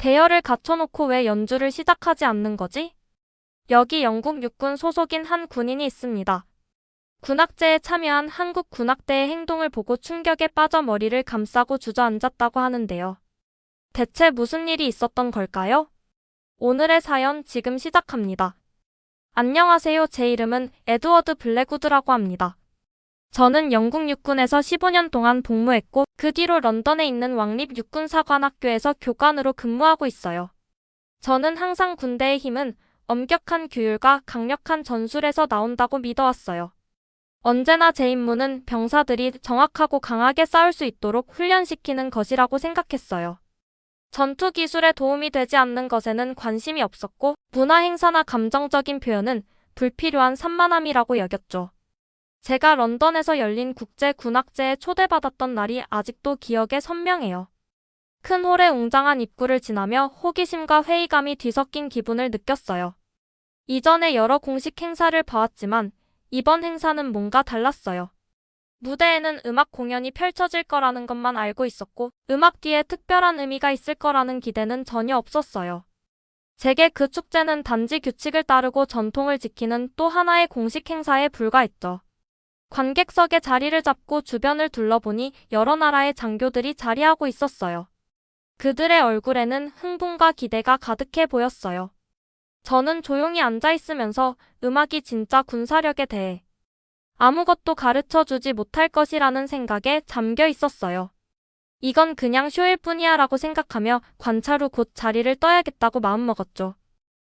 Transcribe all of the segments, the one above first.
대여를 갖춰놓고 왜 연주를 시작하지 않는 거지? 여기 영국 육군 소속인 한 군인이 있습니다. 군악제에 참여한 한국 군악대의 행동을 보고 충격에 빠져 머리를 감싸고 주저앉았다고 하는데요. 대체 무슨 일이 있었던 걸까요? 오늘의 사연 지금 시작합니다. 안녕하세요. 제 이름은 에드워드 블랙우드라고 합니다. 저는 영국 육군에서 15년 동안 복무했고 그 뒤로 런던에 있는 왕립 육군사관학교에서 교관으로 근무하고 있어요. 저는 항상 군대의 힘은 엄격한 규율과 강력한 전술에서 나온다고 믿어왔어요. 언제나 제 임무는 병사들이 정확하고 강하게 싸울 수 있도록 훈련시키는 것이라고 생각했어요. 전투 기술에 도움이 되지 않는 것에는 관심이 없었고 문화 행사나 감정적인 표현은 불필요한 산만함이라고 여겼죠. 제가 런던에서 열린 국제군악제에 초대받았던 날이 아직도 기억에 선명해요. 큰 홀의 웅장한 입구를 지나며 호기심과 회의감이 뒤섞인 기분을 느꼈어요. 이전에 여러 공식 행사를 봐왔지만 이번 행사는 뭔가 달랐어요. 무대에는 음악 공연이 펼쳐질 거라는 것만 알고 있었고 음악 뒤에 특별한 의미가 있을 거라는 기대는 전혀 없었어요. 제게 그 축제는 단지 규칙을 따르고 전통을 지키는 또 하나의 공식 행사에 불과했죠. 관객석에 자리를 잡고 주변을 둘러보니 여러 나라의 장교들이 자리하고 있었어요. 그들의 얼굴에는 흥분과 기대가 가득해 보였어요. 저는 조용히 앉아 있으면서 음악이 진짜 군사력에 대해 아무것도 가르쳐 주지 못할 것이라는 생각에 잠겨 있었어요. 이건 그냥 쇼일 뿐이야 라고 생각하며 관찰 후 곧 자리를 떠야겠다고 마음먹었죠.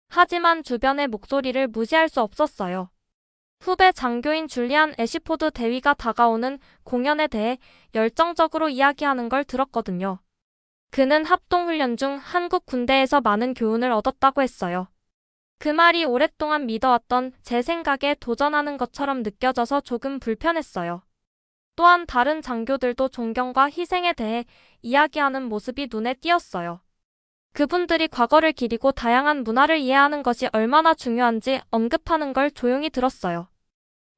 하지만 주변의 목소리를 무시할 수 없었어요. 후배 장교인 줄리안 애시포드 대위가 다가오는 공연에 대해 열정적으로 이야기하는 걸 들었거든요. 그는 합동훈련 중 한국 군대에서 많은 교훈을 얻었다고 했어요. 그 말이 오랫동안 믿어왔던 제 생각에 도전하는 것처럼 느껴져서 조금 불편했어요. 또한 다른 장교들도 존경과 희생에 대해 이야기하는 모습이 눈에 띄었어요. 그분들이 과거를 기리고 다양한 문화를 이해하는 것이 얼마나 중요한지 언급하는 걸 조용히 들었어요.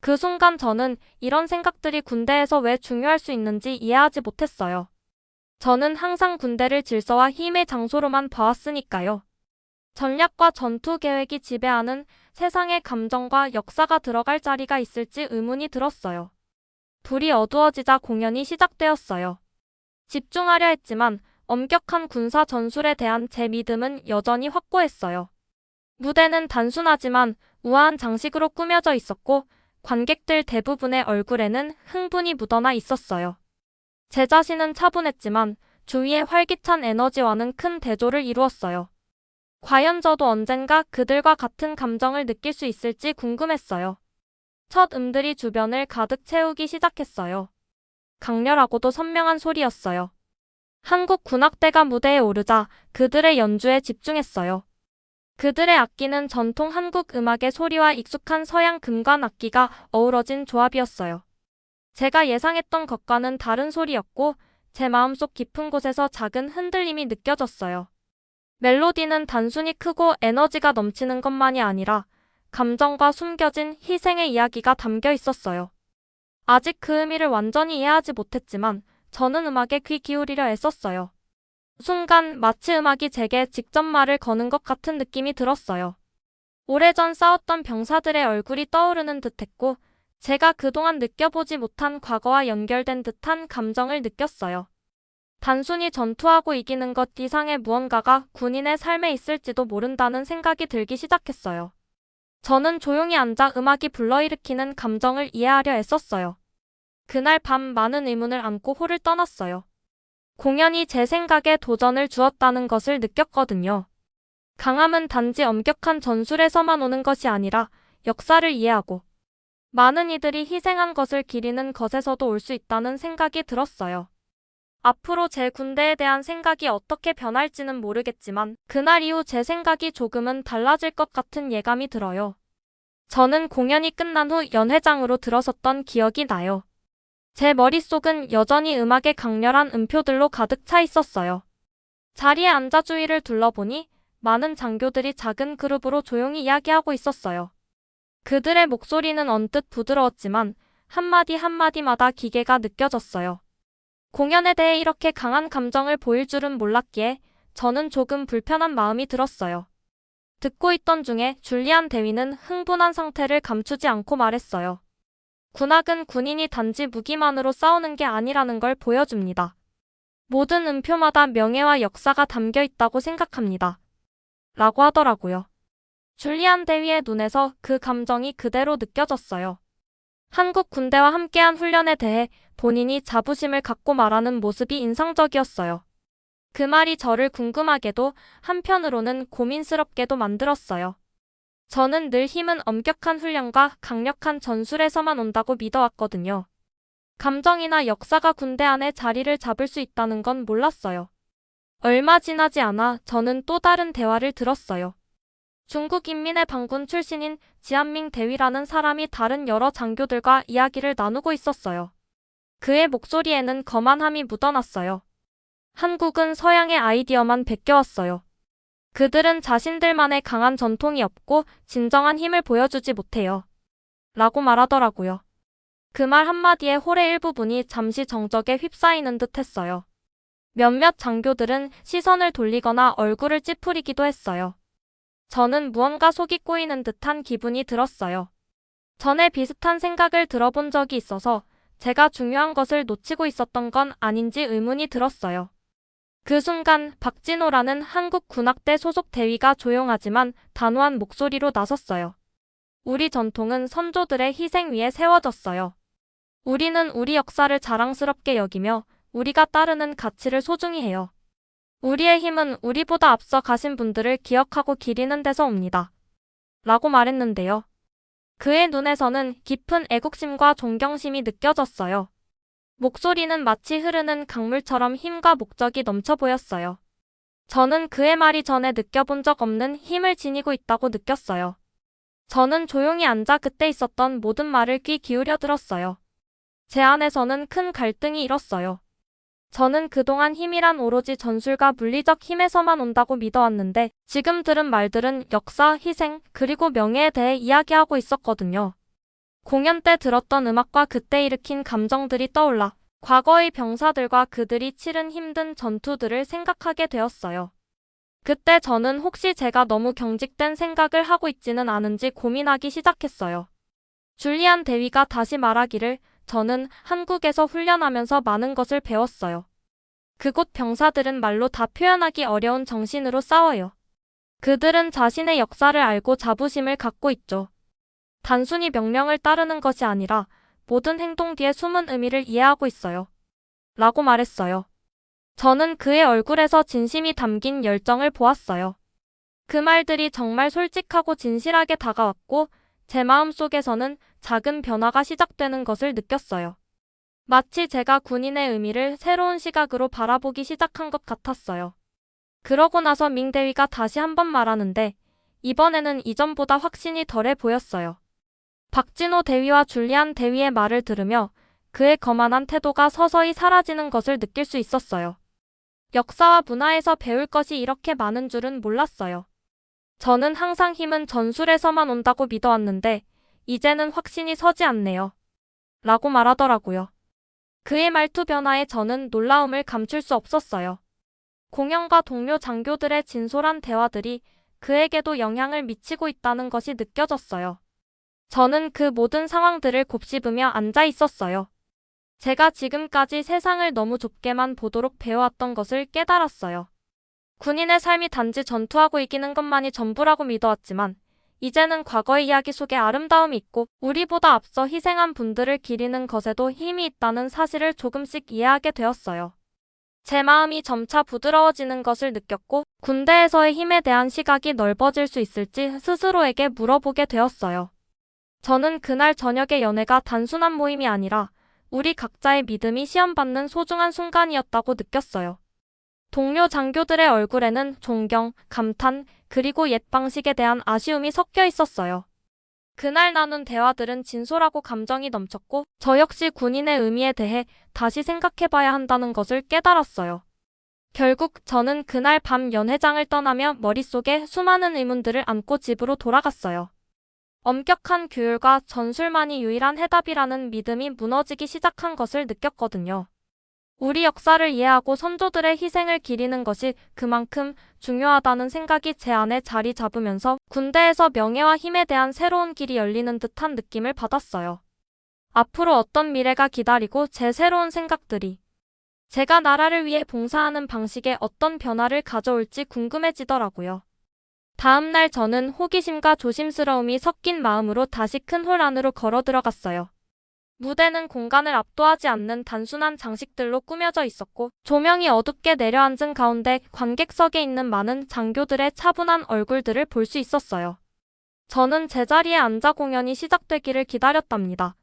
그 순간 저는 이런 생각들이 군대에서 왜 중요할 수 있는지 이해하지 못했어요. 저는 항상 군대를 질서와 힘의 장소로만 봐왔으니까요. 전략과 전투 계획이 지배하는 세상의 감정과 역사가 들어갈 자리가 있을지 의문이 들었어요. 불이 어두워지자 공연이 시작되었어요. 집중하려 했지만 엄격한 군사 전술에 대한 제 믿음은 여전히 확고했어요. 무대는 단순하지만 우아한 장식으로 꾸며져 있었고 관객들 대부분의 얼굴에는 흥분이 묻어나 있었어요. 제 자신은 차분했지만 주위의 활기찬 에너지와는 큰 대조를 이루었어요. 과연 저도 언젠가 그들과 같은 감정을 느낄 수 있을지 궁금했어요. 첫 음들이 주변을 가득 채우기 시작했어요. 강렬하고도 선명한 소리였어요. 한국 군악대가 무대에 오르자 그들의 연주에 집중했어요. 그들의 악기는 전통 한국 음악의 소리와 익숙한 서양 금관 악기가 어우러진 조합이었어요. 제가 예상했던 것과는 다른 소리였고 제 마음속 깊은 곳에서 작은 흔들림이 느껴졌어요. 멜로디는 단순히 크고 에너지가 넘치는 것만이 아니라 감정과 숨겨진 희생의 이야기가 담겨 있었어요. 아직 그 의미를 완전히 이해하지 못했지만 저는 음악에 귀 기울이려 애썼어요. 순간 마치 음악이 제게 직접 말을 거는 것 같은 느낌이 들었어요. 오래전 싸웠던 병사들의 얼굴이 떠오르는 듯했고 제가 그동안 느껴보지 못한 과거와 연결된 듯한 감정을 느꼈어요. 단순히 전투하고 이기는 것 이상의 무언가가 군인의 삶에 있을지도 모른다는 생각이 들기 시작했어요. 저는 조용히 앉아 음악이 불러일으키는 감정을 이해하려 애썼어요. 그날 밤 많은 의문을 안고 홀을 떠났어요. 공연이 제 생각에 도전을 주었다는 것을 느꼈거든요. 강함은 단지 엄격한 전술에서만 오는 것이 아니라 역사를 이해하고 많은 이들이 희생한 것을 기리는 것에서도 올 수 있다는 생각이 들었어요. 앞으로 제 군대에 대한 생각이 어떻게 변할지는 모르겠지만 그날 이후 제 생각이 조금은 달라질 것 같은 예감이 들어요. 저는 공연이 끝난 후 연회장으로 들어섰던 기억이 나요. 제 머릿속은 여전히 음악의 강렬한 음표들로 가득 차 있었어요. 자리에 앉아 주위를 둘러보니 많은 장교들이 작은 그룹으로 조용히 이야기하고 있었어요. 그들의 목소리는 언뜻 부드러웠지만 한마디 한마디마다 기계가 느껴졌어요. 공연에 대해 이렇게 강한 감정을 보일 줄은 몰랐기에 저는 조금 불편한 마음이 들었어요. 듣고 있던 중에 줄리안 대위는 흥분한 상태를 감추지 않고 말했어요. 군악은 군인이 단지 무기만으로 싸우는 게 아니라는 걸 보여줍니다. 모든 음표마다 명예와 역사가 담겨 있다고 생각합니다. 라고 하더라고요. 줄리안 대위의 눈에서 그 감정이 그대로 느껴졌어요. 한국 군대와 함께한 훈련에 대해 본인이 자부심을 갖고 말하는 모습이 인상적이었어요. 그 말이 저를 궁금하게도 한편으로는 고민스럽게도 만들었어요. 저는 늘 힘은 엄격한 훈련과 강력한 전술에서만 온다고 믿어왔거든요. 감정이나 역사가 군대 안에 자리를 잡을 수 있다는 건 몰랐어요. 얼마 지나지 않아 저는 또 다른 대화를 들었어요. 중국 인민의 반군 출신인 지한밍 대위라는 사람이 다른 여러 장교들과 이야기를 나누고 있었어요. 그의 목소리에는 거만함이 묻어났어요. 한국은 서양의 아이디어만 베껴왔어요. 그들은 자신들만의 강한 전통이 없고 진정한 힘을 보여주지 못해요. 라고 말하더라고요. 그 말 한마디에 홀의 일부분이 잠시 정적에 휩싸이는 듯 했어요. 몇몇 장교들은 시선을 돌리거나 얼굴을 찌푸리기도 했어요. 저는 무언가 속이 꼬이는 듯한 기분이 들었어요. 전에 비슷한 생각을 들어본 적이 있어서 제가 중요한 것을 놓치고 있었던 건 아닌지 의문이 들었어요. 그 순간 박진호라는 한국 군악대 소속 대위가 조용하지만 단호한 목소리로 나섰어요. 우리 전통은 선조들의 희생 위에 세워졌어요. 우리는 우리 역사를 자랑스럽게 여기며 우리가 따르는 가치를 소중히 해요. 우리의 힘은 우리보다 앞서 가신 분들을 기억하고 기리는 데서 옵니다. 라고 말했는데요. 그의 눈에서는 깊은 애국심과 존경심이 느껴졌어요. 목소리는 마치 흐르는 강물처럼 힘과 목적이 넘쳐 보였어요. 저는 그의 말이 전에 느껴본 적 없는 힘을 지니고 있다고 느꼈어요. 저는 조용히 앉아 그때 있었던 모든 말을 귀 기울여 들었어요. 제 안에서는 큰 갈등이 일었어요. 저는 그동안 힘이란 오로지 전술과 물리적 힘에서만 온다고 믿어왔는데 지금 들은 말들은 역사, 희생, 그리고 명예에 대해 이야기하고 있었거든요. 공연 때 들었던 음악과 그때 일으킨 감정들이 떠올라 과거의 병사들과 그들이 치른 힘든 전투들을 생각하게 되었어요. 그때 저는 혹시 제가 너무 경직된 생각을 하고 있지는 않은지 고민하기 시작했어요. 줄리안 대위가 다시 말하기를 저는 한국에서 훈련하면서 많은 것을 배웠어요. 그곳 병사들은 말로 다 표현하기 어려운 정신으로 싸워요. 그들은 자신의 역사를 알고 자부심을 갖고 있죠. 단순히 명령을 따르는 것이 아니라 모든 행동 뒤에 숨은 의미를 이해하고 있어요. 라고 말했어요. 저는 그의 얼굴에서 진심이 담긴 열정을 보았어요. 그 말들이 정말 솔직하고 진실하게 다가왔고 제 마음속에서는 작은 변화가 시작되는 것을 느꼈어요. 마치 제가 군인의 의미를 새로운 시각으로 바라보기 시작한 것 같았어요. 그러고 나서 밍 대위가 다시 한번 말하는데 이번에는 이전보다 확신이 덜해 보였어요. 박진호 대위와 줄리안 대위의 말을 들으며 그의 거만한 태도가 서서히 사라지는 것을 느낄 수 있었어요. 역사와 문화에서 배울 것이 이렇게 많은 줄은 몰랐어요. 저는 항상 힘은 전술에서만 온다고 믿어왔는데 이제는 확신이 서지 않네요. 라고 말하더라고요. 그의 말투 변화에 저는 놀라움을 감출 수 없었어요. 공영과 동료 장교들의 진솔한 대화들이 그에게도 영향을 미치고 있다는 것이 느껴졌어요. 저는 그 모든 상황들을 곱씹으며 앉아 있었어요. 제가 지금까지 세상을 너무 좁게만 보도록 배워왔던 것을 깨달았어요. 군인의 삶이 단지 전투하고 이기는 것만이 전부라고 믿어왔지만 이제는 과거의 이야기 속에 아름다움이 있고 우리보다 앞서 희생한 분들을 기리는 것에도 힘이 있다는 사실을 조금씩 이해하게 되었어요. 제 마음이 점차 부드러워지는 것을 느꼈고 군대에서의 힘에 대한 시각이 넓어질 수 있을지 스스로에게 물어보게 되었어요. 저는 그날 저녁의 연회가 단순한 모임이 아니라 우리 각자의 믿음이 시험받는 소중한 순간이었다고 느꼈어요. 동료 장교들의 얼굴에는 존경, 감탄, 그리고 옛 방식에 대한 아쉬움이 섞여 있었어요. 그날 나눈 대화들은 진솔하고 감정이 넘쳤고 저 역시 군인의 의미에 대해 다시 생각해봐야 한다는 것을 깨달았어요. 결국 저는 그날 밤 연회장을 떠나며 머릿속에 수많은 의문들을 안고 집으로 돌아갔어요. 엄격한 규율과 전술만이 유일한 해답이라는 믿음이 무너지기 시작한 것을 느꼈거든요. 우리 역사를 이해하고 선조들의 희생을 기리는 것이 그만큼 중요하다는 생각이 제 안에 자리 잡으면서 군대에서 명예와 힘에 대한 새로운 길이 열리는 듯한 느낌을 받았어요. 앞으로 어떤 미래가 기다리고 제 새로운 생각들이 제가 나라를 위해 봉사하는 방식에 어떤 변화를 가져올지 궁금해지더라고요. 다음 날 저는 호기심과 조심스러움이 섞인 마음으로 다시 큰 홀 안으로 걸어 들어갔어요. 무대는 공간을 압도하지 않는 단순한 장식들로 꾸며져 있었고 조명이 어둡게 내려앉은 가운데 관객석에 있는 많은 장교들의 차분한 얼굴들을 볼 수 있었어요. 저는 제자리에 앉아 공연이 시작되기를 기다렸답니다.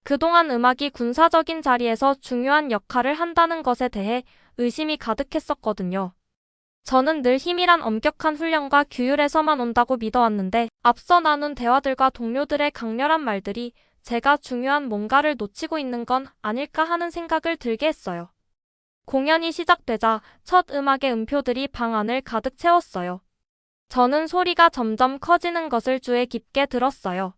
그동안 음악이 군사적인 자리에서 중요한 역할을 한다는 것에 대해 의심이 가득했었거든요. 저는 늘 힘이란 엄격한 훈련과 규율에서만 온다고 믿어왔는데 앞서 나눈 대화들과 동료들의 강렬한 말들이 제가 중요한 뭔가를 놓치고 있는 건 아닐까 하는 생각을 들게 했어요. 공연이 시작되자 첫 음악의 음표들이 방 안을 가득 채웠어요. 저는 소리가 점점 커지는 것을 주의 깊게 들었어요.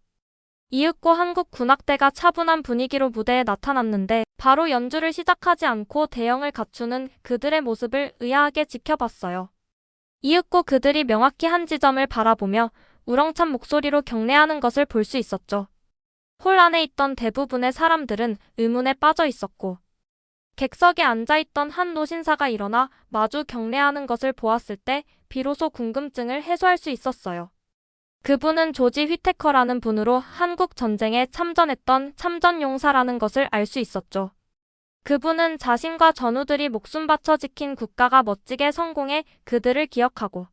이윽고 한국 군악대가 차분한 분위기로 무대에 나타났는데 바로 연주를 시작하지 않고 대형을 갖추는 그들의 모습을 의아하게 지켜봤어요. 이윽고 그들이 명확히 한 지점을 바라보며 우렁찬 목소리로 경례하는 것을 볼 수 있었죠. 홀 안에 있던 대부분의 사람들은 의문에 빠져 있었고 객석에 앉아있던 한 노신사가 일어나 마주 경례하는 것을 보았을 때 비로소 궁금증을 해소할 수 있었어요. 그분은 조지 휘테커라는 분으로 한국 전쟁에 참전했던 참전용사라는 것을 알 수 있었죠. 그분은 자신과 전우들이 목숨 바쳐 지킨 국가가 멋지게 성공해 그들을 기억하고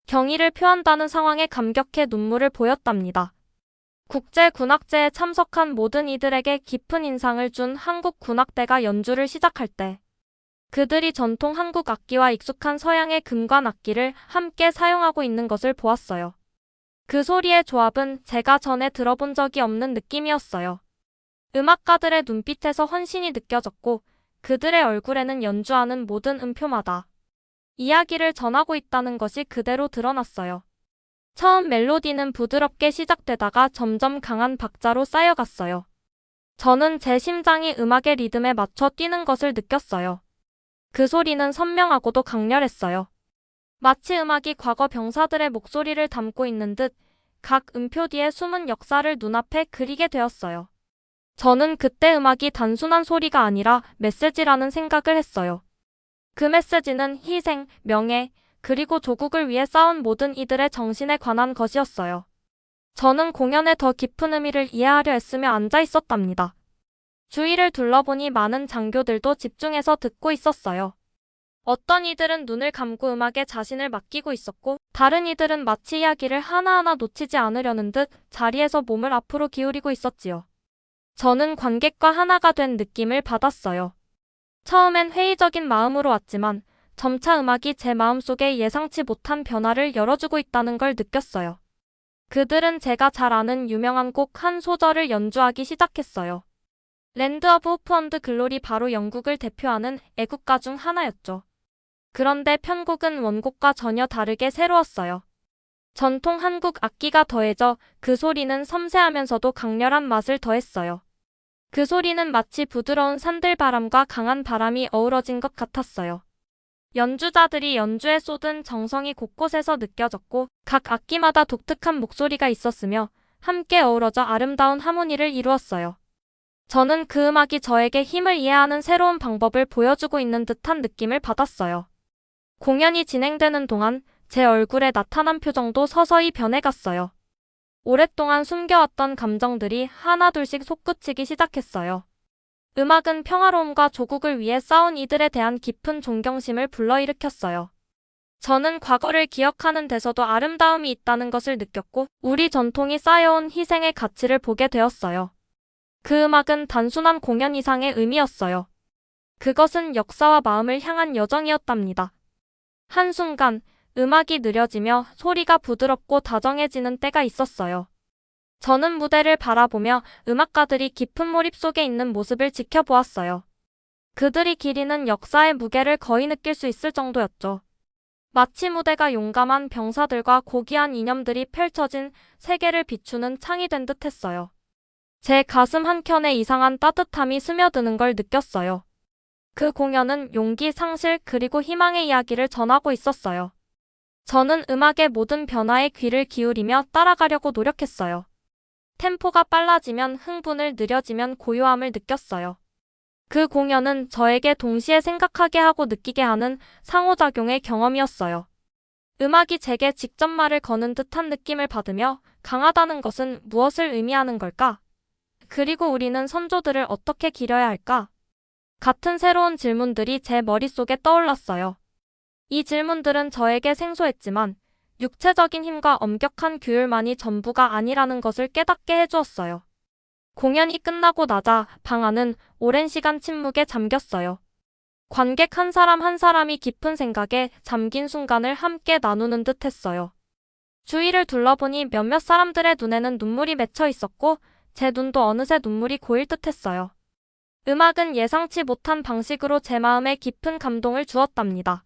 경의를 표한다는 상황에 감격해 눈물을 보였답니다. 국제군악제에 참석한 모든 이들에게 깊은 인상을 준 한국 군악대가 연주를 시작할 때 그들이 전통 한국 악기와 익숙한 서양의 금관 악기를 함께 사용하고 있는 것을 보았어요. 그 소리의 조합은 제가 전에 들어본 적이 없는 느낌이었어요. 음악가들의 눈빛에서 헌신이 느껴졌고 그들의 얼굴에는 연주하는 모든 음표마다 이야기를 전하고 있다는 것이 그대로 드러났어요. 처음 멜로디는 부드럽게 시작되다가 점점 강한 박자로 쌓여갔어요. 저는 제 심장이 음악의 리듬에 맞춰 뛰는 것을 느꼈어요. 그 소리는 선명하고도 강렬했어요. 마치 음악이 과거 병사들의 목소리를 담고 있는 듯 각 음표 뒤에 숨은 역사를 눈앞에 그리게 되었어요. 저는 그때 음악이 단순한 소리가 아니라 메시지라는 생각을 했어요. 그 메시지는 희생, 명예, 그리고 조국을 위해 싸운 모든 이들의 정신에 관한 것이었어요. 저는 공연의 더 깊은 의미를 이해하려 애쓰며 앉아 있었답니다. 주위를 둘러보니 많은 장교들도 집중해서 듣고 있었어요. 어떤 이들은 눈을 감고 음악에 자신을 맡기고 있었고 다른 이들은 마치 이야기를 하나하나 놓치지 않으려는 듯 자리에서 몸을 앞으로 기울이고 있었지요. 저는 관객과 하나가 된 느낌을 받았어요. 처음엔 회의적인 마음으로 왔지만 점차 음악이 제 마음속에 예상치 못한 변화를 열어주고 있다는 걸 느꼈어요. 그들은 제가 잘 아는 유명한 곡 한 소절을 연주하기 시작했어요. 랜드 오브 호프 언드 글로리, 바로 영국을 대표하는 애국가 중 하나였죠. 그런데 편곡은 원곡과 전혀 다르게 새로웠어요. 전통 한국 악기가 더해져 그 소리는 섬세하면서도 강렬한 맛을 더했어요. 그 소리는 마치 부드러운 산들바람과 강한 바람이 어우러진 것 같았어요. 연주자들이 연주에 쏟은 정성이 곳곳에서 느껴졌고 각 악기마다 독특한 목소리가 있었으며 함께 어우러져 아름다운 하모니를 이루었어요. 저는 그 음악이 저에게 힘을 이해하는 새로운 방법을 보여주고 있는 듯한 느낌을 받았어요. 공연이 진행되는 동안 제 얼굴에 나타난 표정도 서서히 변해갔어요. 오랫동안 숨겨왔던 감정들이 하나둘씩 솟구치기 시작했어요. 음악은 평화로움과 조국을 위해 싸운 이들에 대한 깊은 존경심을 불러일으켰어요. 저는 과거를 기억하는 데서도 아름다움이 있다는 것을 느꼈고 우리 전통이 쌓여온 희생의 가치를 보게 되었어요. 그 음악은 단순한 공연 이상의 의미였어요. 그것은 역사와 마음을 향한 여정이었답니다. 한순간 음악이 느려지며 소리가 부드럽고 다정해지는 때가 있었어요. 저는 무대를 바라보며 음악가들이 깊은 몰입 속에 있는 모습을 지켜보았어요. 그들이 기리는 역사의 무게를 거의 느낄 수 있을 정도였죠. 마치 무대가 용감한 병사들과 고귀한 이념들이 펼쳐진 세계를 비추는 창이 된 듯했어요. 제 가슴 한켠에 이상한 따뜻함이 스며드는 걸 느꼈어요. 그 공연은 용기, 상실, 그리고 희망의 이야기를 전하고 있었어요. 저는 음악의 모든 변화에 귀를 기울이며 따라가려고 노력했어요. 템포가 빨라지면 흥분을, 느려지면 고요함을 느꼈어요. 그 공연은 저에게 동시에 생각하게 하고 느끼게 하는 상호작용의 경험이었어요. 음악이 제게 직접 말을 거는 듯한 느낌을 받으며 강하다는 것은 무엇을 의미하는 걸까? 그리고 우리는 선조들을 어떻게 기려야 할까? 같은 새로운 질문들이 제 머릿속에 떠올랐어요. 이 질문들은 저에게 생소했지만 육체적인 힘과 엄격한 규율만이 전부가 아니라는 것을 깨닫게 해주었어요. 공연이 끝나고 나자 방 안은 오랜 시간 침묵에 잠겼어요. 관객 한 사람 한 사람이 깊은 생각에 잠긴 순간을 함께 나누는 듯 했어요. 주위를 둘러보니 몇몇 사람들의 눈에는 눈물이 맺혀 있었고 제 눈도 어느새 눈물이 고일 듯 했어요. 음악은 예상치 못한 방식으로 제 마음에 깊은 감동을 주었답니다.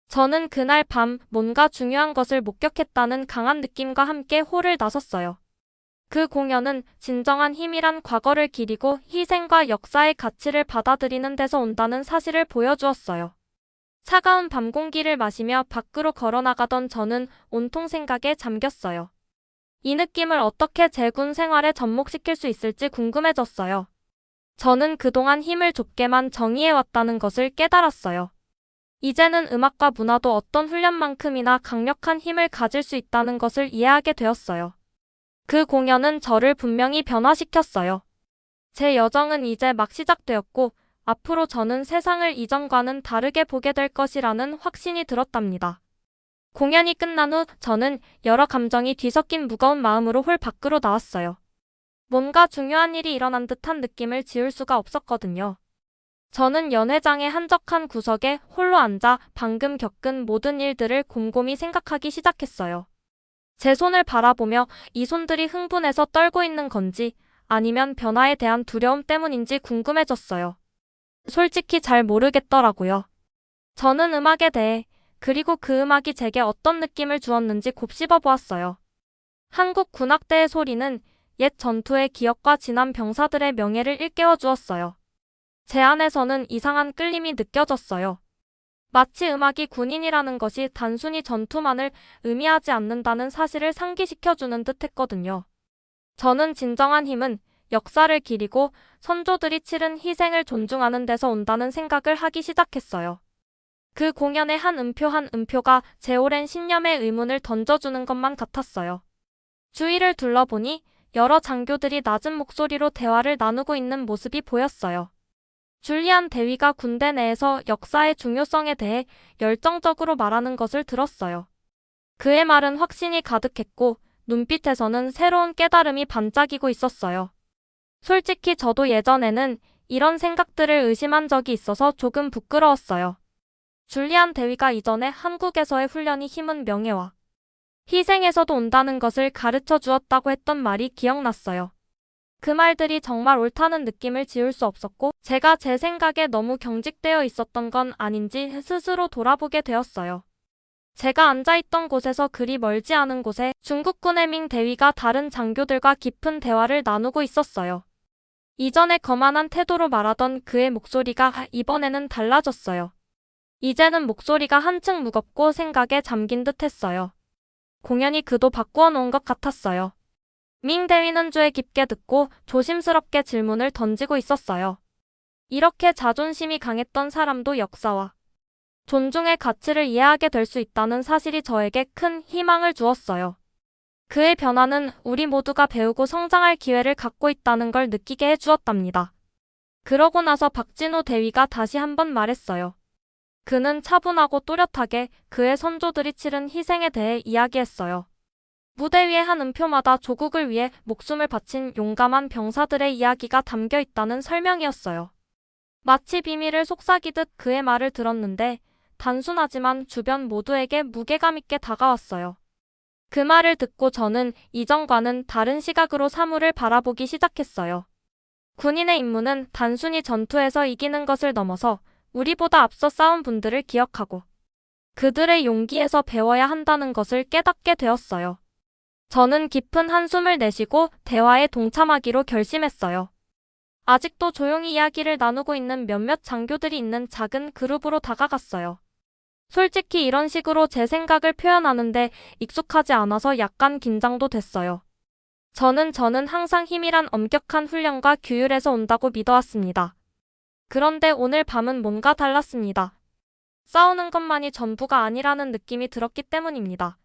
저는 그날 밤 뭔가 중요한 것을 목격했다는 강한 느낌과 함께 홀을 나섰어요. 그 공연은 진정한 힘이란 과거를 기리고 희생과 역사의 가치를 받아들이는 데서 온다는 사실을 보여주었어요. 차가운 밤 공기를 마시며 밖으로 걸어나가던 저는 온통 생각에 잠겼어요. 이 느낌을 어떻게 제 군 생활에 접목시킬 수 있을지 궁금해졌어요. 저는 그동안 힘을 좁게만 정의해왔다는 것을 깨달았어요. 이제는 음악과 문화도 어떤 훈련만큼이나 강력한 힘을 가질 수 있다는 것을 이해하게 되었어요. 그 공연은 저를 분명히 변화시켰어요. 제 여정은 이제 막 시작되었고 앞으로 저는 세상을 이전과는 다르게 보게 될 것이라는 확신이 들었답니다. 공연이 끝난 후 저는 여러 감정이 뒤섞인 무거운 마음으로 홀 밖으로 나왔어요. 뭔가 중요한 일이 일어난 듯한 느낌을 지울 수가 없었거든요. 저는 연회장의 한적한 구석에 홀로 앉아 방금 겪은 모든 일들을 곰곰이 생각하기 시작했어요. 제 손을 바라보며 이 손들이 흥분해서 떨고 있는 건지 아니면 변화에 대한 두려움 때문인지 궁금해졌어요. 솔직히 잘 모르겠더라고요. 저는 음악에 대해 그리고 그 음악이 제게 어떤 느낌을 주었는지 곱씹어 보았어요. 한국 군악대의 소리는 옛 전투의 기억과 지난 병사들의 명예를 일깨워 주었어요. 제 안에서는 이상한 끌림이 느껴졌어요. 마치 음악이 군인이라는 것이 단순히 전투만을 의미하지 않는다는 사실을 상기시켜주는 듯 했거든요. 저는 진정한 힘은 역사를 기리고 선조들이 치른 희생을 존중하는 데서 온다는 생각을 하기 시작했어요. 그 공연의 한 음표 한 음표가 제 오랜 신념의 의문을 던져주는 것만 같았어요. 주위를 둘러보니 여러 장교들이 낮은 목소리로 대화를 나누고 있는 모습이 보였어요. 줄리안 대위가 군대 내에서 역사의 중요성에 대해 열정적으로 말하는 것을 들었어요. 그의 말은 확신이 가득했고 눈빛에서는 새로운 깨달음이 반짝이고 있었어요. 솔직히 저도 예전에는 이런 생각들을 의심한 적이 있어서 조금 부끄러웠어요. 줄리안 대위가 이전에 한국에서의 훈련이 힘은 명예와 희생에서도 온다는 것을 가르쳐 주었다고 했던 말이 기억났어요. 그 말들이 정말 옳다는 느낌을 지울 수 없었고 제가 제 생각에 너무 경직되어 있었던 건 아닌지 스스로 돌아보게 되었어요. 제가 앉아있던 곳에서 그리 멀지 않은 곳에 중국군의 밍 대위가 다른 장교들과 깊은 대화를 나누고 있었어요. 이전에 거만한 태도로 말하던 그의 목소리가 이번에는 달라졌어요. 이제는 목소리가 한층 무겁고 생각에 잠긴 듯 했어요. 공연이 그도 바꾸어 놓은 것 같았어요. 밍 대위는 주에 깊게 듣고 조심스럽게 질문을 던지고 있었어요. 이렇게 자존심이 강했던 사람도 역사와 존중의 가치를 이해하게 될 수 있다는 사실이 저에게 큰 희망을 주었어요. 그의 변화는 우리 모두가 배우고 성장할 기회를 갖고 있다는 걸 느끼게 해주었답니다. 그러고 나서 박진호 대위가 다시 한번 말했어요. 그는 차분하고 또렷하게 그의 선조들이 치른 희생에 대해 이야기했어요. 무대 위의 한 음표마다 조국을 위해 목숨을 바친 용감한 병사들의 이야기가 담겨 있다는 설명이었어요. 마치 비밀을 속삭이듯 그의 말을 들었는데 단순하지만 주변 모두에게 무게감 있게 다가왔어요. 그 말을 듣고 저는 이전과는 다른 시각으로 사물을 바라보기 시작했어요. 군인의 임무는 단순히 전투에서 이기는 것을 넘어서 우리보다 앞서 싸운 분들을 기억하고 그들의 용기에서 배워야 한다는 것을 깨닫게 되었어요. 저는 깊은 한숨을 내쉬고 대화에 동참하기로 결심했어요. 아직도 조용히 이야기를 나누고 있는 몇몇 장교들이 있는 작은 그룹으로 다가갔어요. 솔직히 이런 식으로 제 생각을 표현하는데 익숙하지 않아서 약간 긴장도 됐어요. 저는 항상 힘이란 엄격한 훈련과 규율에서 온다고 믿어왔습니다. 그런데 오늘 밤은 뭔가 달랐습니다. 싸우는 것만이 전부가 아니라는 느낌이 들었기 때문입니다.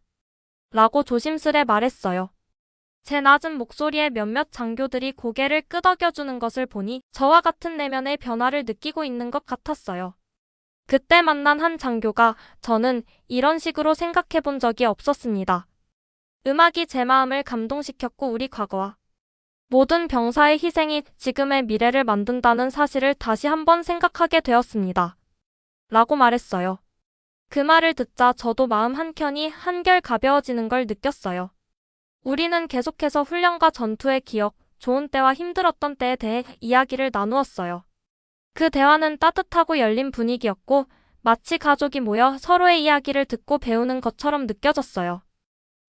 라고 조심스레 말했어요. 제 낮은 목소리에 몇몇 장교들이 고개를 끄덕여주는 것을 보니 저와 같은 내면의 변화를 느끼고 있는 것 같았어요. 그때 만난 한 장교가 저는 이런 식으로 생각해 본 적이 없었습니다. 음악이 제 마음을 감동시켰고 우리 과거와 모든 병사의 희생이 지금의 미래를 만든다는 사실을 다시 한번 생각하게 되었습니다. 라고 말했어요. 그 말을 듣자 저도 마음 한켠이 한결 가벼워지는 걸 느꼈어요. 우리는 계속해서 훈련과 전투의 기억, 좋은 때와 힘들었던 때에 대해 이야기를 나누었어요. 그 대화는 따뜻하고 열린 분위기였고 마치 가족이 모여 서로의 이야기를 듣고 배우는 것처럼 느껴졌어요.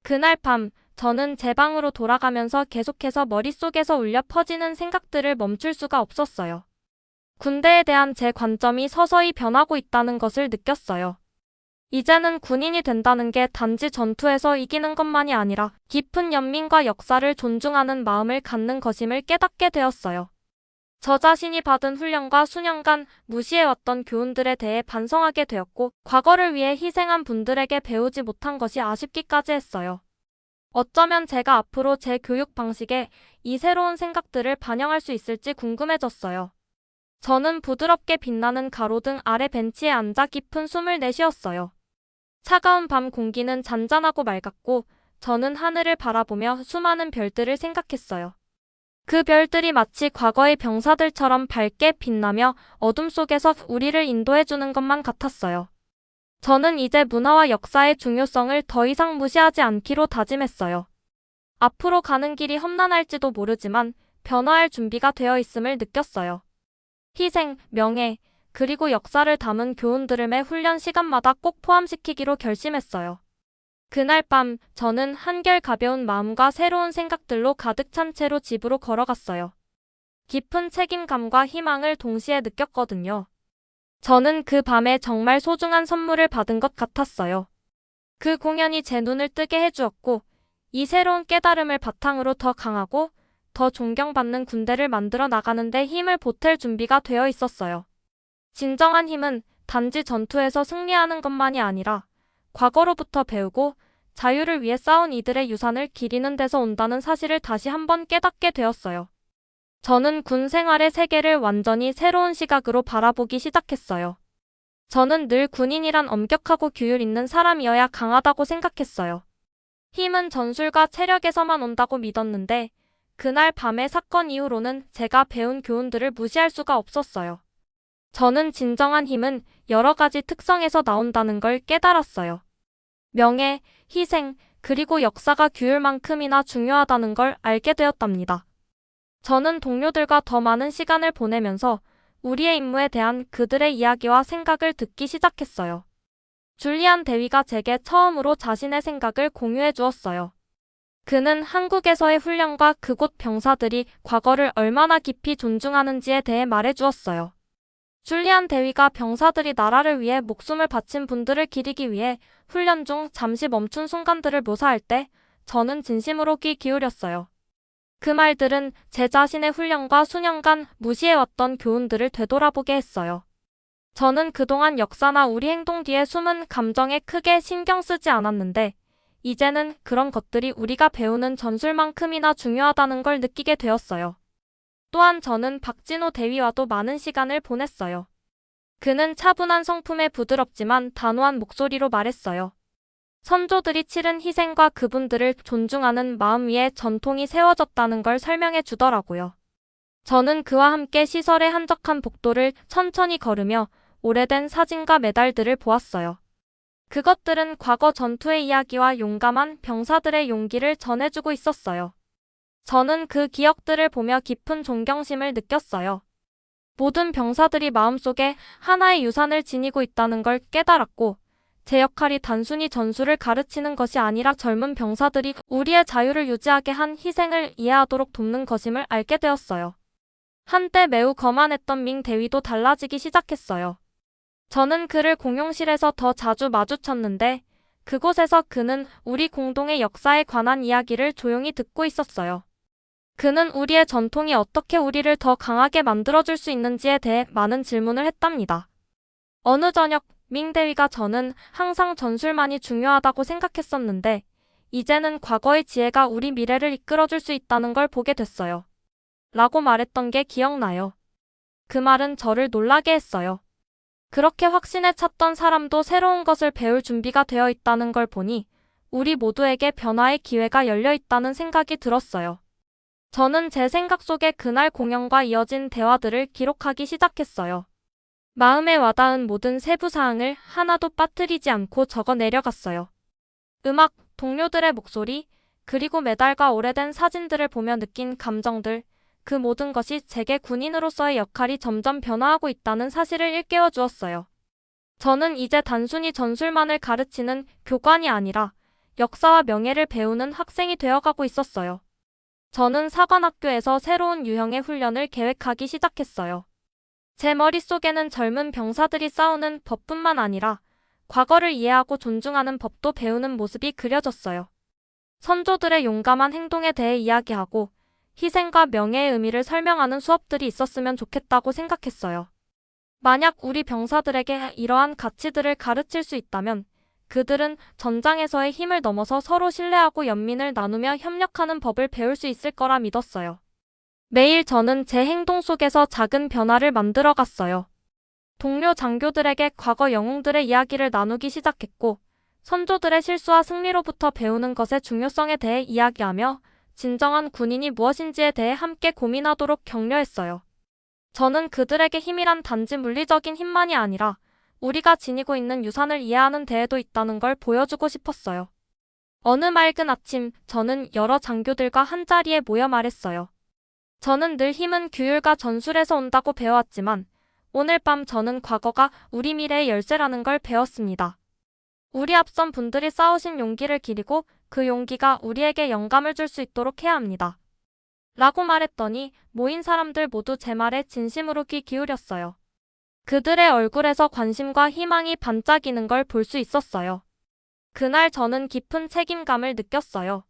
그날 밤 저는 제 방으로 돌아가면서 계속해서 머릿속에서 울려 퍼지는 생각들을 멈출 수가 없었어요. 군대에 대한 제 관점이 서서히 변하고 있다는 것을 느꼈어요. 이제는 군인이 된다는 게 단지 전투에서 이기는 것만이 아니라 깊은 연민과 역사를 존중하는 마음을 갖는 것임을 깨닫게 되었어요. 저 자신이 받은 훈련과 수년간 무시해왔던 교훈들에 대해 반성하게 되었고 과거를 위해 희생한 분들에게 배우지 못한 것이 아쉽기까지 했어요. 어쩌면 제가 앞으로 제 교육 방식에 이 새로운 생각들을 반영할 수 있을지 궁금해졌어요. 저는 부드럽게 빛나는 가로등 아래 벤치에 앉아 깊은 숨을 내쉬었어요. 차가운 밤 공기는 잔잔하고 맑았고 저는 하늘을 바라보며 수많은 별들을 생각했어요. 그 별들이 마치 과거의 병사들처럼 밝게 빛나며 어둠 속에서 우리를 인도해주는 것만 같았어요. 저는 이제 문화와 역사의 중요성을 더 이상 무시하지 않기로 다짐했어요. 앞으로 가는 길이 험난할지도 모르지만 변화할 준비가 되어 있음을 느꼈어요. 희생, 명예, 그리고 역사를 담은 교훈들을 매 훈련 시간마다 꼭 포함시키기로 결심했어요. 그날 밤 저는 한결 가벼운 마음과 새로운 생각들로 가득 찬 채로 집으로 걸어갔어요. 깊은 책임감과 희망을 동시에 느꼈거든요. 저는 그 밤에 정말 소중한 선물을 받은 것 같았어요. 그 공연이 제 눈을 뜨게 해주었고 이 새로운 깨달음을 바탕으로 더 강하고 더 존경받는 군대를 만들어 나가는 데 힘을 보탤 준비가 되어 있었어요. 진정한 힘은 단지 전투에서 승리하는 것만이 아니라 과거로부터 배우고 자유를 위해 싸운 이들의 유산을 기리는 데서 온다는 사실을 다시 한번 깨닫게 되었어요. 저는 군 생활의 세계를 완전히 새로운 시각으로 바라보기 시작했어요. 저는 늘 군인이란 엄격하고 규율 있는 사람이어야 강하다고 생각했어요. 힘은 전술과 체력에서만 온다고 믿었는데 그날 밤의 사건 이후로는 제가 배운 교훈들을 무시할 수가 없었어요. 저는 진정한 힘은 여러 가지 특성에서 나온다는 걸 깨달았어요. 명예, 희생, 그리고 역사가 규율만큼이나 중요하다는 걸 알게 되었답니다. 저는 동료들과 더 많은 시간을 보내면서 우리의 임무에 대한 그들의 이야기와 생각을 듣기 시작했어요. 줄리안 대위가 제게 처음으로 자신의 생각을 공유해 주었어요. 그는 한국에서의 훈련과 그곳 병사들이 과거를 얼마나 깊이 존중하는지에 대해 말해 주었어요. 줄리안 대위가 병사들이 나라를 위해 목숨을 바친 분들을 기리기 위해 훈련 중 잠시 멈춘 순간들을 묘사할 때 저는 진심으로 귀 기울였어요. 그 말들은 제 자신의 훈련과 수년간 무시해왔던 교훈들을 되돌아보게 했어요. 저는 그동안 역사나 우리 행동 뒤에 숨은 감정에 크게 신경 쓰지 않았는데 이제는 그런 것들이 우리가 배우는 전술만큼이나 중요하다는 걸 느끼게 되었어요. 또한 저는 박진호 대위와도 많은 시간을 보냈어요. 그는 차분한 성품에 부드럽지만 단호한 목소리로 말했어요. 선조들이 치른 희생과 그분들을 존중하는 마음 위에 전통이 세워졌다는 걸 설명해 주더라고요. 저는 그와 함께 시설의 한적한 복도를 천천히 걸으며 오래된 사진과 메달들을 보았어요. 그것들은 과거 전투의 이야기와 용감한 병사들의 용기를 전해주고 있었어요. 저는 그 기억들을 보며 깊은 존경심을 느꼈어요. 모든 병사들이 마음속에 하나의 유산을 지니고 있다는 걸 깨달았고 제 역할이 단순히 전술을 가르치는 것이 아니라 젊은 병사들이 우리의 자유를 유지하게 한 희생을 이해하도록 돕는 것임을 알게 되었어요. 한때 매우 거만했던 밍 대위도 달라지기 시작했어요. 저는 그를 공용실에서 더 자주 마주쳤는데 그곳에서 그는 우리 공동의 역사에 관한 이야기를 조용히 듣고 있었어요. 그는 우리의 전통이 어떻게 우리를 더 강하게 만들어줄 수 있는지에 대해 많은 질문을 했답니다. 어느 저녁 밍 대위가 저는 항상 전술만이 중요하다고 생각했었는데 이제는 과거의 지혜가 우리 미래를 이끌어줄 수 있다는 걸 보게 됐어요. 라고 말했던 게 기억나요. 그 말은 저를 놀라게 했어요. 그렇게 확신에 찼던 사람도 새로운 것을 배울 준비가 되어 있다는 걸 보니 우리 모두에게 변화의 기회가 열려 있다는 생각이 들었어요. 저는 제 생각 속에 그날 공연과 이어진 대화들을 기록하기 시작했어요. 마음에 와닿은 모든 세부 사항을 하나도 빠뜨리지 않고 적어 내려갔어요. 음악, 동료들의 목소리, 그리고 메달과 오래된 사진들을 보며 느낀 감정들, 그 모든 것이 제게 군인으로서의 역할이 점점 변화하고 있다는 사실을 일깨워 주었어요. 저는 이제 단순히 전술만을 가르치는 교관이 아니라 역사와 명예를 배우는 학생이 되어가고 있었어요. 저는 사관학교에서 새로운 유형의 훈련을 계획하기 시작했어요. 제 머릿속에는 젊은 병사들이 싸우는 법뿐만 아니라 과거를 이해하고 존중하는 법도 배우는 모습이 그려졌어요. 선조들의 용감한 행동에 대해 이야기하고 희생과 명예의 의미를 설명하는 수업들이 있었으면 좋겠다고 생각했어요. 만약 우리 병사들에게 이러한 가치들을 가르칠 수 있다면 그들은 전장에서의 힘을 넘어서 서로 신뢰하고 연민을 나누며 협력하는 법을 배울 수 있을 거라 믿었어요. 매일 저는 제 행동 속에서 작은 변화를 만들어 갔어요. 동료 장교들에게 과거 영웅들의 이야기를 나누기 시작했고 선조들의 실수와 승리로부터 배우는 것의 중요성에 대해 이야기하며 진정한 군인이 무엇인지에 대해 함께 고민하도록 격려했어요. 저는 그들에게 힘이란 단지 물리적인 힘만이 아니라 우리가 지니고 있는 유산을 이해하는 데에도 있다는 걸 보여주고 싶었어요. 어느 맑은 아침, 저는 여러 장교들과 한자리에 모여 말했어요. 저는 늘 힘은 규율과 전술에서 온다고 배워왔지만 오늘 밤 저는 과거가 우리 미래의 열쇠라는 걸 배웠습니다. 우리 앞선 분들이 싸우신 용기를 기리고 그 용기가 우리에게 영감을 줄 수 있도록 해야 합니다. 라고 말했더니 모인 사람들 모두 제 말에 진심으로 귀 기울였어요. 그들의 얼굴에서 관심과 희망이 반짝이는 걸 볼 수 있었어요. 그날 저는 깊은 책임감을 느꼈어요.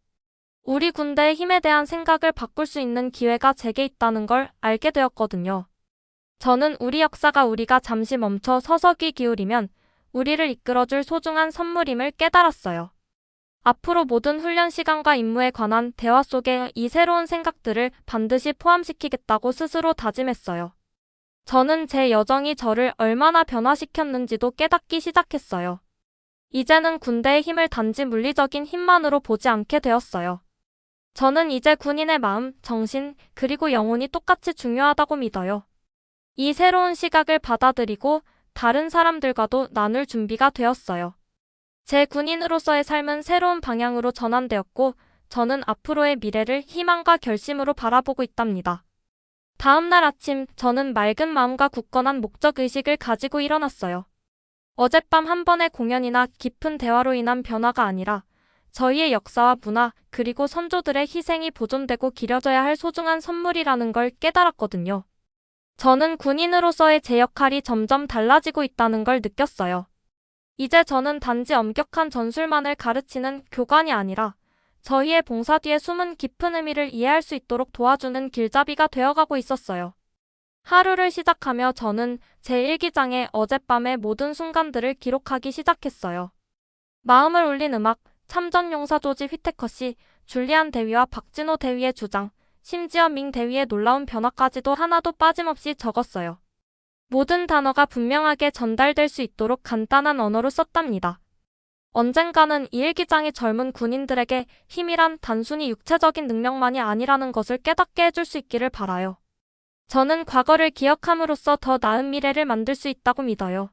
우리 군대의 힘에 대한 생각을 바꿀 수 있는 기회가 제게 있다는 걸 알게 되었거든요. 저는 우리 역사가 우리가 잠시 멈춰 서서 귀 기울이면 우리를 이끌어줄 소중한 선물임을 깨달았어요. 앞으로 모든 훈련 시간과 임무에 관한 대화 속에 이 새로운 생각들을 반드시 포함시키겠다고 스스로 다짐했어요. 저는 제 여정이 저를 얼마나 변화시켰는지도 깨닫기 시작했어요. 이제는 군대의 힘을 단지 물리적인 힘만으로 보지 않게 되었어요. 저는 이제 군인의 마음, 정신, 그리고 영혼이 똑같이 중요하다고 믿어요. 이 새로운 시각을 받아들이고 다른 사람들과도 나눌 준비가 되었어요. 제 군인으로서의 삶은 새로운 방향으로 전환되었고 저는 앞으로의 미래를 희망과 결심으로 바라보고 있답니다. 다음 날 아침 저는 맑은 마음과 굳건한 목적의식을 가지고 일어났어요. 어젯밤 한 번의 공연이나 깊은 대화로 인한 변화가 아니라 저희의 역사와 문화 그리고 선조들의 희생이 보존되고 기려져야 할 소중한 선물이라는 걸 깨달았거든요. 저는 군인으로서의 제 역할이 점점 달라지고 있다는 걸 느꼈어요. 이제 저는 단지 엄격한 전술만을 가르치는 교관이 아니라 저희의 봉사 뒤에 숨은 깊은 의미를 이해할 수 있도록 도와주는 길잡이가 되어가고 있었어요. 하루를 시작하며 저는 제 일기장에 어젯밤의 모든 순간들을 기록하기 시작했어요. 마음을 울린 음악, 참전용사 조지 휘테커시, 줄리안 대위와 박진호 대위의 주장, 심지어 밍 대위의 놀라운 변화까지도 하나도 빠짐없이 적었어요. 모든 단어가 분명하게 전달될 수 있도록 간단한 언어로 썼답니다. 언젠가는 이 일기장이 젊은 군인들에게 힘이란 단순히 육체적인 능력만이 아니라는 것을 깨닫게 해줄 수 있기를 바라요. 저는 과거를 기억함으로써 더 나은 미래를 만들 수 있다고 믿어요.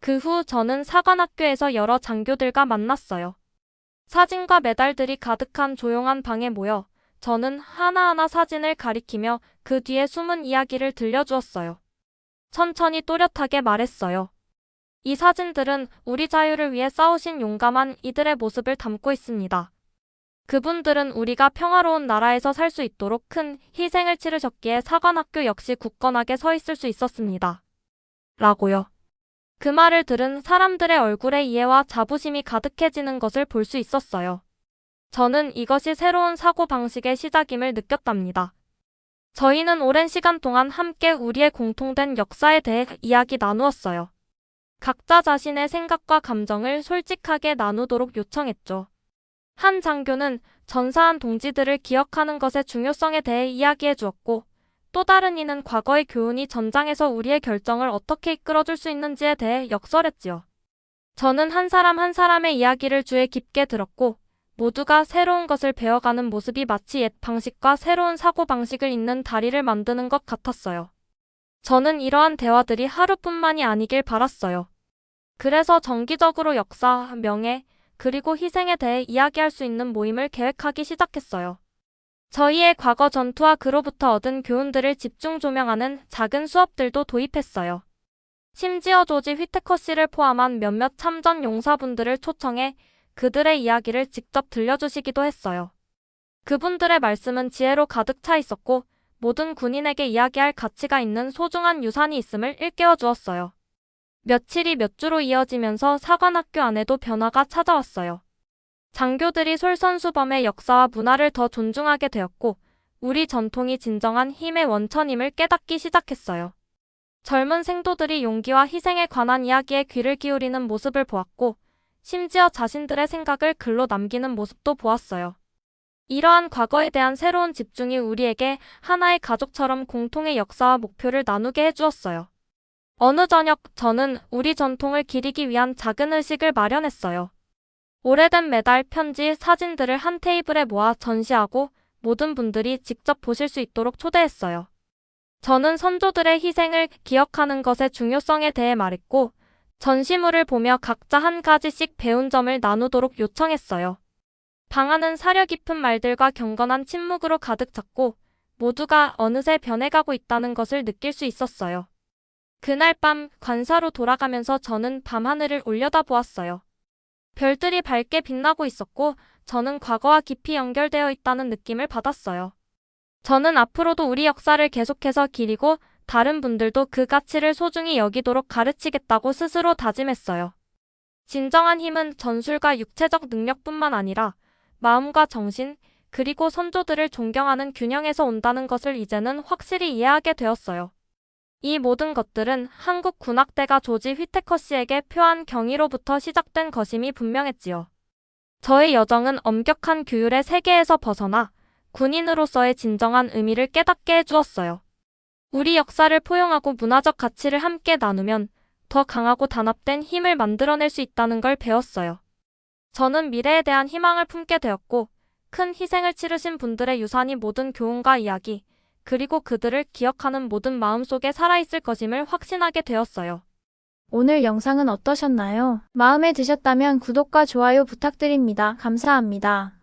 그 후 저는 사관학교에서 여러 장교들과 만났어요. 사진과 메달들이 가득한 조용한 방에 모여 저는 하나하나 사진을 가리키며 그 뒤에 숨은 이야기를 들려주었어요. 천천히 또렷하게 말했어요. 이 사진들은 우리 자유를 위해 싸우신 용감한 이들의 모습을 담고 있습니다. 그분들은 우리가 평화로운 나라에서 살 수 있도록 큰 희생을 치르셨기에 사관학교 역시 굳건하게 서 있을 수 있었습니다. 라고요. 그 말을 들은 사람들의 얼굴에 이해와 자부심이 가득해지는 것을 볼 수 있었어요. 저는 이것이 새로운 사고방식의 시작임을 느꼈답니다. 저희는 오랜 시간 동안 함께 우리의 공통된 역사에 대해 이야기 나누었어요. 각자 자신의 생각과 감정을 솔직하게 나누도록 요청했죠. 한 장교는 전사한 동지들을 기억하는 것의 중요성에 대해 이야기해 주었고, 또 다른 이는 과거의 교훈이 전장에서 우리의 결정을 어떻게 이끌어줄 수 있는지에 대해 역설했지요. 저는 한 사람 한 사람의 이야기를 주의 깊게 들었고, 모두가 새로운 것을 배워가는 모습이 마치 옛 방식과 새로운 사고방식을 잇는 다리를 만드는 것 같았어요. 저는 이러한 대화들이 하루뿐만이 아니길 바랐어요. 그래서 정기적으로 역사, 명예, 그리고 희생에 대해 이야기할 수 있는 모임을 계획하기 시작했어요. 저희의 과거 전투와 그로부터 얻은 교훈들을 집중 조명하는 작은 수업들도 도입했어요. 심지어 조지 휘테커 씨를 포함한 몇몇 참전 용사분들을 초청해 그들의 이야기를 직접 들려주시기도 했어요. 그분들의 말씀은 지혜로 가득 차 있었고, 모든 군인에게 이야기할 가치가 있는 소중한 유산이 있음을 일깨워 주었어요. 며칠이 몇 주로 이어지면서 사관학교 안에도 변화가 찾아왔어요. 장교들이 솔선수범의 역사와 문화를 더 존중하게 되었고, 우리 전통이 진정한 힘의 원천임을 깨닫기 시작했어요. 젊은 생도들이 용기와 희생에 관한 이야기에 귀를 기울이는 모습을 보았고, 심지어 자신들의 생각을 글로 남기는 모습도 보았어요. 이러한 과거에 대한 새로운 집중이 우리에게 하나의 가족처럼 공통의 역사와 목표를 나누게 해주었어요. 어느 저녁 저는 우리 전통을 기리기 위한 작은 의식을 마련했어요. 오래된 메달, 편지, 사진들을 한 테이블에 모아 전시하고 모든 분들이 직접 보실 수 있도록 초대했어요. 저는 선조들의 희생을 기억하는 것의 중요성에 대해 말했고, 전시물을 보며 각자 한 가지씩 배운 점을 나누도록 요청했어요. 방안은 사려 깊은 말들과 경건한 침묵으로 가득 찼고, 모두가 어느새 변해가고 있다는 것을 느낄 수 있었어요. 그날 밤 관사로 돌아가면서 저는 밤하늘을 올려다보았어요. 별들이 밝게 빛나고 있었고, 저는 과거와 깊이 연결되어 있다는 느낌을 받았어요. 저는 앞으로도 우리 역사를 계속해서 기리고, 다른 분들도 그 가치를 소중히 여기도록 가르치겠다고 스스로 다짐했어요. 진정한 힘은 전술과 육체적 능력뿐만 아니라 마음과 정신, 그리고 선조들을 존경하는 균형에서 온다는 것을 이제는 확실히 이해하게 되었어요. 이 모든 것들은 한국 군악대가 조지 휘테커 씨에게 표한 경의로부터 시작된 것임이 분명했지요. 저의 여정은 엄격한 규율의 세계에서 벗어나 군인으로서의 진정한 의미를 깨닫게 해주었어요. 우리 역사를 포용하고 문화적 가치를 함께 나누면 더 강하고 단합된 힘을 만들어낼 수 있다는 걸 배웠어요. 저는 미래에 대한 희망을 품게 되었고, 큰 희생을 치르신 분들의 유산이 모든 교훈과 이야기, 그리고 그들을 기억하는 모든 마음속에 살아있을 것임을 확신하게 되었어요. 오늘 영상은 어떠셨나요? 마음에 드셨다면 구독과 좋아요 부탁드립니다. 감사합니다.